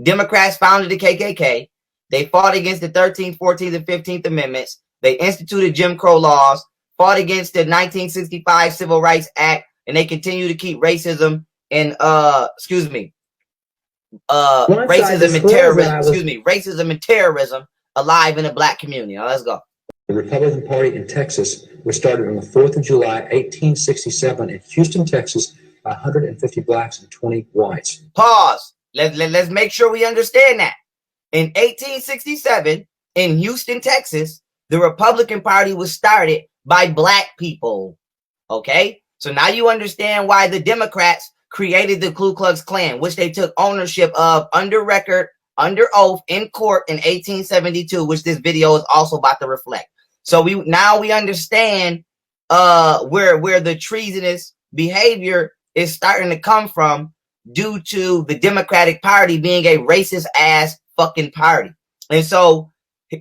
Democrats founded the KKK. They fought against the 13th, 14th, and 15th Amendments. They instituted Jim Crow laws, fought against the 1965 Civil Rights Act, and they continue to keep racism and racism and terrorism alive in the black community. Now let's go. The Republican Party in Texas was started on the 4th of July, 1867 in Houston, Texas, by 150 blacks and 20 whites. Pause. Let's make sure we understand that. In 1867, in Houston, Texas, the Republican Party was started by black people. Okay? So now you understand why the Democrats created the Ku Klux Klan, which they took ownership of under record, under oath, in court in 1872, which this video is also about to reflect. So we understand where the treasonous behavior is starting to come from due to the Democratic Party being a racist ass fucking party. And so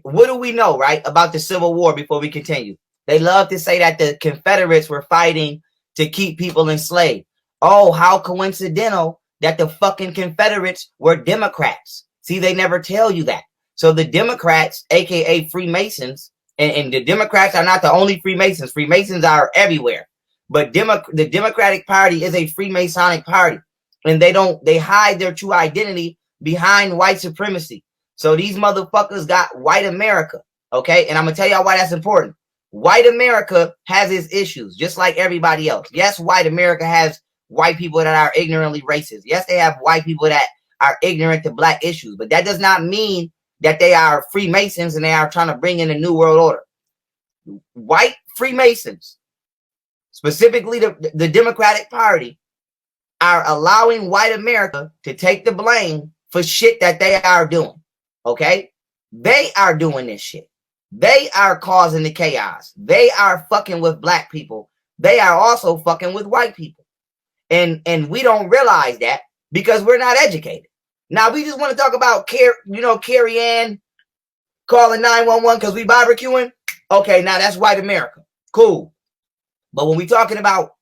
what do we know, right, about the Civil War before we continue? They love to say that the Confederates were fighting to keep people enslaved. Oh, how coincidental that the fucking Confederates were Democrats. See, they never tell you that. So the Democrats, aka Freemasons, and the Democrats are not the only Freemasons. Freemasons are everywhere. But the Democratic Party is a Freemasonic party. And they hide their true identity behind white supremacy. So these motherfuckers got white America. Okay? And I'm going to tell y'all why that's important. White America has its issues, just like everybody else. Yes, white America has white people that are ignorantly racist. Yes, they have white people that are ignorant to black issues. But that does not mean that they are Freemasons and they are trying to bring in a new world order. White Freemasons, specifically the Democratic Party, are allowing white America to take the blame for shit that they are doing. Okay? They are doing this shit. They are causing the chaos. They are fucking with black people. They are also fucking with white people. And we don't realize that because we're not educated. Now we just want to talk about Carrie Ann calling 911 because we barbecuing. Okay, now that's white America. Cool. But when we talking about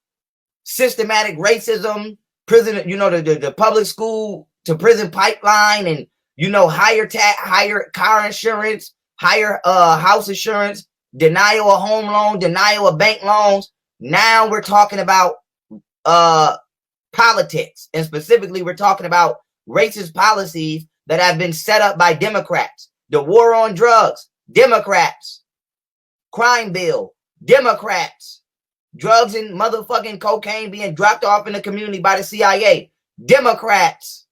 systematic racism, prison, the public school to prison pipeline, and higher car insurance, higher house insurance, denial of home loan, denial of bank loans. Now we're talking about politics, and specifically we're talking about racist policies that have been set up by Democrats. The war on drugs, Democrats. Crime bill, Democrats. Drugs and motherfucking cocaine being dropped off in the community by the CIA, Democrats.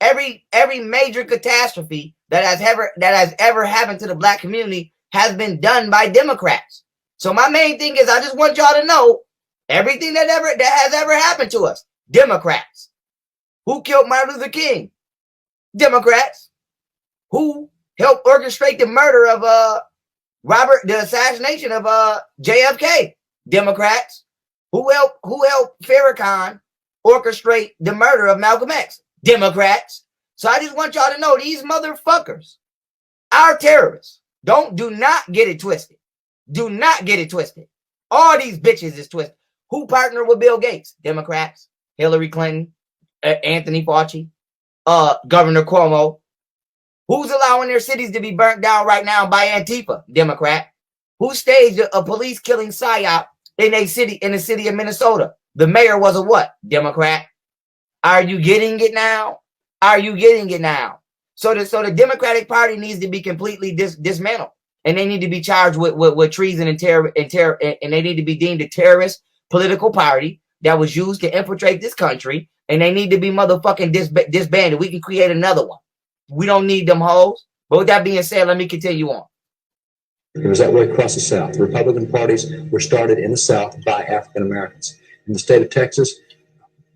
Every major catastrophe that has ever happened to the black community has been done by Democrats. So my main thing is I just want y'all to know everything that has ever happened to us, Democrats. Who killed Martin Luther King? Democrats. Who helped orchestrate the murder of the assassination of JFK? Democrats. Who helped Farrakhan orchestrate the murder of Malcolm X? Democrats. So I just want y'all to know these motherfuckers are terrorists. Do not get it twisted. Do not get it twisted. All these bitches is twisted. Who partnered with Bill Gates? Democrats. Hillary Clinton, Anthony Fauci, Governor Cuomo. Who's allowing their cities to be burnt down right now by Antifa? Democrat. Who staged a police killing psyop in the city of Minnesota? The mayor was a what? Democrat. Are you getting it now? Are you getting it now? So the Democratic Party needs to be completely dismantled, and they need to be charged with treason and terror, and they need to be deemed a terrorist political party that was used to infiltrate this country, and they need to be motherfucking disbanded. We can create another one. We don't need them hoes. But with that being said, let me continue on. It was that way across the South. The Republican parties were started in the South by African Americans. In the state of Texas,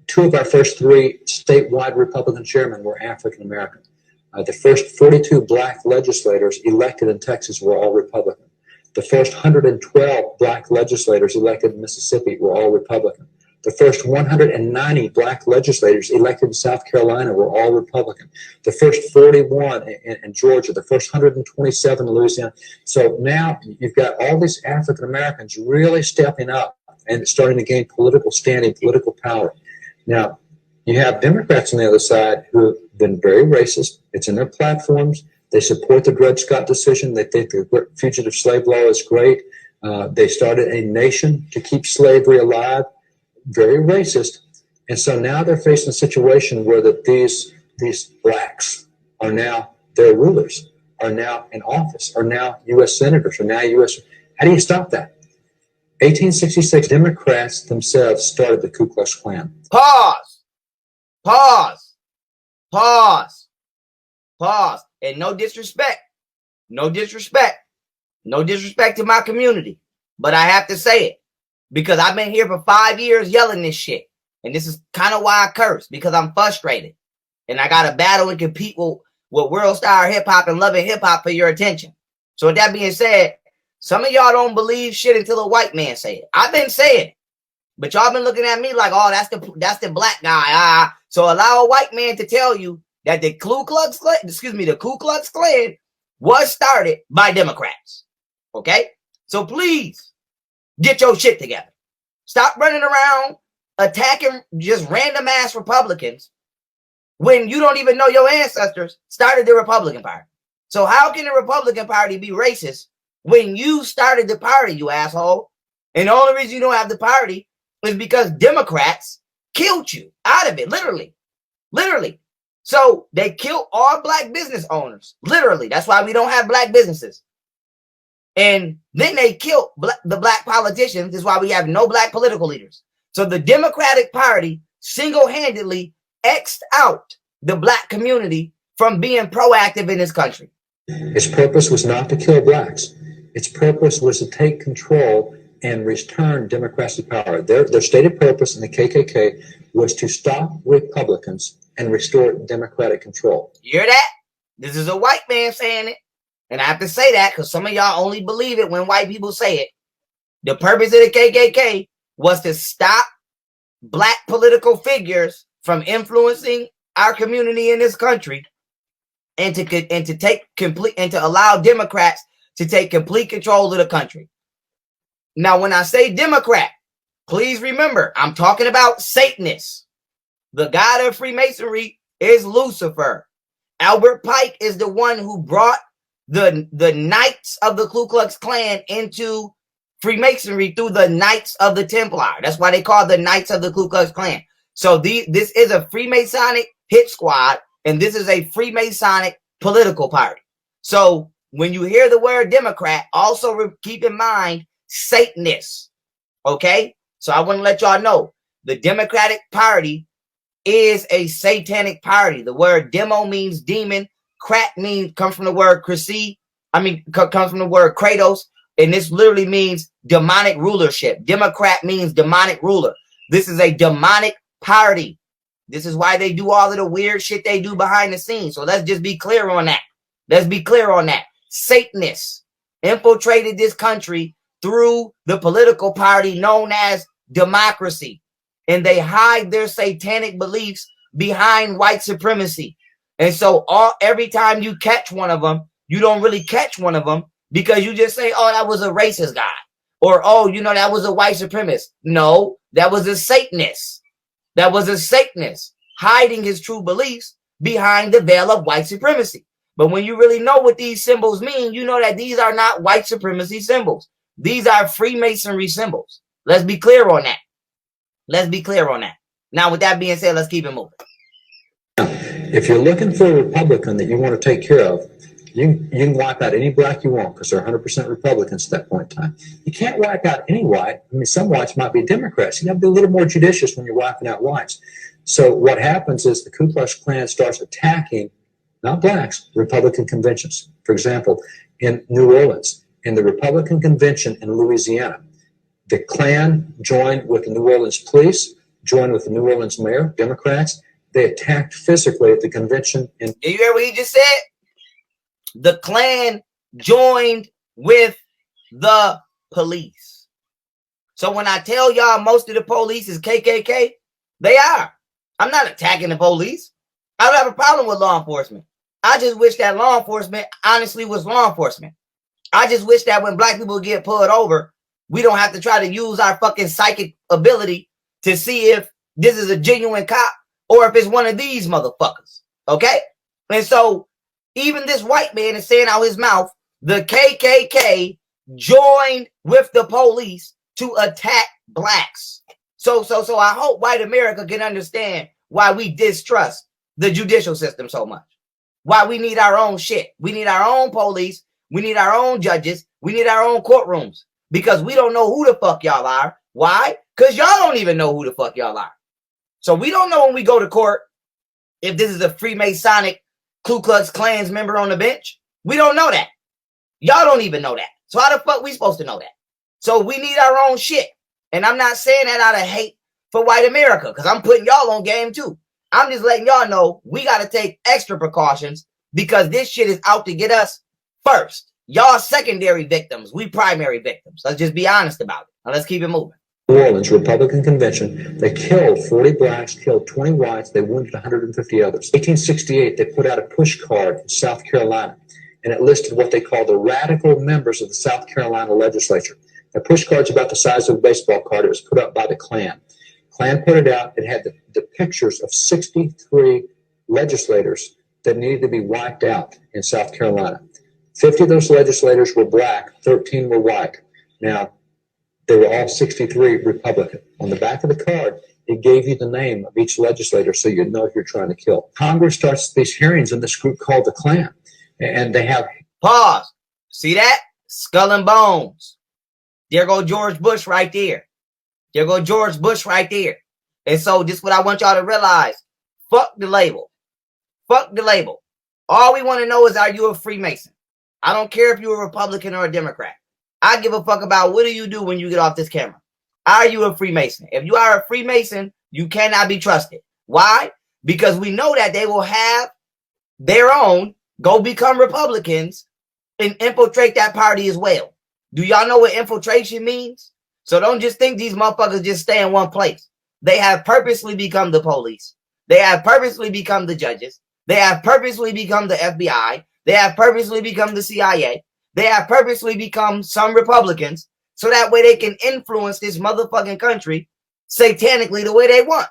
2 of our first 3 statewide Republican chairmen were African American. The first 42 black legislators elected in Texas were all Republican. The first 112 black legislators elected in Mississippi were all Republican. The first 190 black legislators elected in South Carolina were all Republican. The first 41 in Georgia, the first 127 in Louisiana. So now you've got all these African Americans really stepping up and starting to gain political standing, political power. Now, You have Democrats on the other side who have been very racist. It's in their platforms. They support the Dred Scott decision. They think the fugitive slave law is great. They started a nation to keep slavery alive. Very racist. And so now they're facing a situation where these blacks are now their rulers, are now in office, are now U.S. senators, are now U.S. How do you stop that? 1866, Democrats themselves started the Ku Klux Klan. Pause. Pause. Pause. Pause. And no disrespect. No disrespect. No disrespect to my community. But I have to say it. Because I've been here for 5 years yelling this shit. And this is kind of why I curse. Because I'm frustrated. And I got to battle and compete with world star hip hop and loving hip hop for your attention. So with that being said, some of y'all don't believe shit until a white man say it. I've been saying it. But y'all been looking at me like, oh, that's the black guy. So allow a white man to tell you that the Ku Klux Klan was started by Democrats. Okay? So please get your shit together. Stop running around attacking just random ass Republicans when you don't even know your ancestors started the Republican Party. So how can the Republican Party be racist when you started the party, you asshole? And the only reason you don't have the party is because Democrats killed you out of it, literally. Literally. So they killed all black business owners, literally. That's why we don't have black businesses. And then they killed the black politicians. That's why we have no black political leaders. So the Democratic Party single-handedly X'd out the black community from being proactive in this country. Its purpose was not to kill blacks. Its purpose was to take control and return Democrats to power. Their stated purpose in the KKK was to stop Republicans and restore Democratic control. You hear that? This is a white man saying it. And I have to say that because some of y'all only believe it when white people say it. The purpose of the KKK was to stop black political figures from influencing our community in this country and to allow Democrats to take complete control of the country. Now, when I say Democrat, please remember, I'm talking about Satanists. The god of Freemasonry is Lucifer. Albert Pike is the one who brought the Knights of the Ku Klux Klan into Freemasonry through the Knights of the Templar. That's why they call the Knights of the Ku Klux Klan. So this is a Freemasonic hit squad, and this is a Freemasonic political party. So when you hear the word Democrat, also keep in mind Satanists. Okay? So I want to let y'all know the Democratic Party is a satanic party. The word demo means demon. Crat comes from the word comes from the word Kratos. And this literally means demonic rulership. Democrat means demonic ruler. This is a demonic party. This is why they do all of the weird shit they do behind the scenes. So let's just be clear on that. Let's be clear on that. Satanists infiltrated this country through the political party known as democracy. And they hide their satanic beliefs behind white supremacy. And so every time you catch one of them, you don't really catch one of them because you just say, oh, that was a racist guy. Or, oh, that was a white supremacist. No, that was a Satanist. That was a Satanist hiding his true beliefs behind the veil of white supremacy. But when you really know what these symbols mean, you know that these are not white supremacy symbols. These are Freemasonry symbols. Let's be clear on that. Let's be clear on that. Now, with that being said, let's keep it moving. If you're looking for a Republican that you want to take care of, you can wipe out any black you want because they're 100% Republicans at that point in time. You can't wipe out any white. I mean, some whites might be Democrats. You have to be a little more judicious when you're wiping out whites. So what happens is the Ku Klux Klan starts attacking, not blacks, Republican conventions. For example, in New Orleans, in the Republican convention in Louisiana, the Klan joined with the New Orleans police, joined with the New Orleans mayor, Democrats. They attacked physically at the convention. You hear what he just said? The Klan joined with the police. So when I tell y'all most of the police is KKK, they are. I'm not attacking the police. I don't have a problem with law enforcement. I just wish that law enforcement honestly was law enforcement. I just wish that when black people get pulled over, we don't have to try to use our fucking psychic ability to see if this is a genuine cop or if it's one of these motherfuckers. Okay? And so even this white man is saying out his mouth, the KKK joined with the police to attack blacks. So I hope white America can understand why we distrust the judicial system so much. Why we need our own shit. We need our own police. We need our own judges. We need our own courtrooms. Because we don't know who the fuck y'all are. Why? Because y'all don't even know who the fuck y'all are. So we don't know when we go to court if this is a Freemasonic Ku Klux Klan's member on the bench. We don't know that. Y'all don't even know that. So how the fuck we supposed to know that? So we need our own shit. And I'm not saying that out of hate for white America, because I'm putting y'all on game too. I'm just letting y'all know we got to take extra precautions because this shit is out to get us first. Y'all secondary victims. We primary victims. Let's just be honest about it. Now let's keep it moving. New Orleans Republican Convention, they killed 40 blacks, killed 20 whites, they wounded 150 others. 1868, they put out a push card in South Carolina, and it listed what they call the radical members of the South Carolina legislature. The push card's about the size of a baseball card. It was put up by the Klan. Klan put it out. It had the pictures of 63 legislators that needed to be wiped out in South Carolina. 50 of those legislators were black, 13 were white. Now, they were all 63 Republican. On the back of the card, it gave you the name of each legislator so you'd know who you're trying to kill. Congress starts these hearings in this group called the Klan, and they have... Pause. See that? Skull and bones. There go George Bush right there. There go George Bush right there. And so this is what I want y'all to realize. Fuck the label. Fuck the label. All we want to know is, are you a Freemason? I don't care if you're a Republican or a Democrat. I give a fuck about what do you do when you get off this camera. Are you a Freemason? If you are a Freemason, you cannot be trusted. Why? Because we know that they will have their own go become Republicans and infiltrate that party as well. Do y'all know what infiltration means? So don't just think these motherfuckers just stay in one place. They have purposely become the police. They have purposely become the judges. They have purposely become the FBI. They have purposely become the CIA. They have purposely become some Republicans so that way they can influence this motherfucking country satanically the way they want.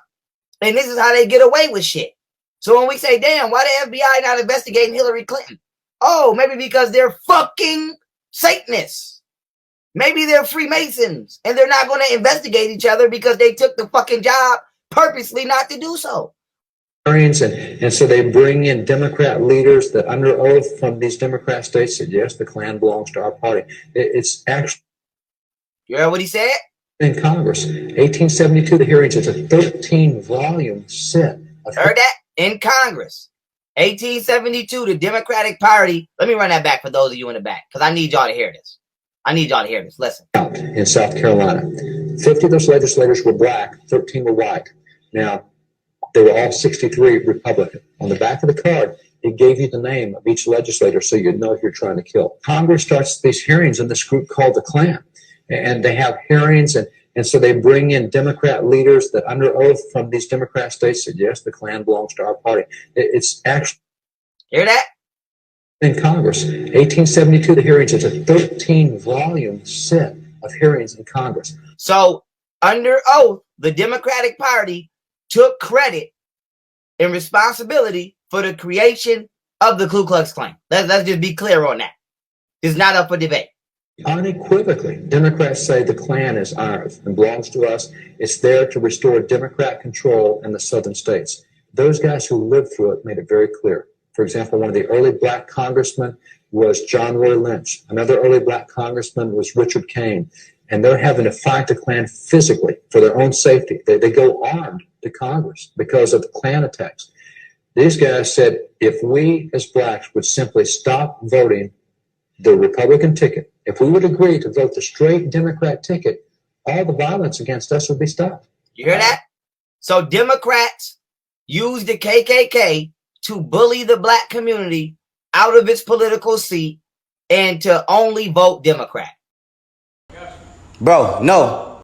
And this is how they get away with shit. So when we say, damn, why the FBI not investigating Hillary Clinton? Oh, maybe because they're fucking Satanists. Maybe they're Freemasons and they're not going to investigate each other because they took the fucking job purposely not to do so. And so they bring in Democrat leaders that under oath from these Democrat states said, yes, the Klan belongs to our party. It's actually... You heard what he said? In Congress, 1872, the hearings, it's a 13-volume set. Heard that? In Congress. 1872, the Democratic Party. Let me run that back for those of you in the back because I need y'all to hear this. I need y'all to hear this. Listen. In South Carolina, 50 of those legislators were black, 13 were white. Now, they were all 63 Republican. On the back of the card, it gave you the name of each legislator so you'd know who you're trying to kill. Congress starts these hearings in this group called the Klan. And they have hearings, and so they bring in Democrat leaders that under oath from these Democrat states said, yes, the Klan belongs to our party. It's actually... Hear that? In Congress, 1872, the hearings, it's a 13-volume set of hearings in Congress. So under oath, the Democratic Party took credit and responsibility for the creation of the Ku Klux Klan. Let's just be clear on that. It's not up for debate. Unequivocally, Democrats say the Klan is ours and belongs to us. It's there to restore Democrat control in the southern states. Those guys who lived through it made it very clear. For example, one of the early black congressmen was John Roy Lynch. Another early black congressman was Richard Kane. And they're having to fight the Klan physically for their own safety. They go armed to Congress because of the Klan attacks. These guys said, if we as blacks would simply stop voting the Republican ticket, if we would agree to vote the straight Democrat ticket, all the violence against us would be stopped. You hear that? So Democrats use the KKK to bully the black community out of its political seat and to only vote Democrat. Bro, no.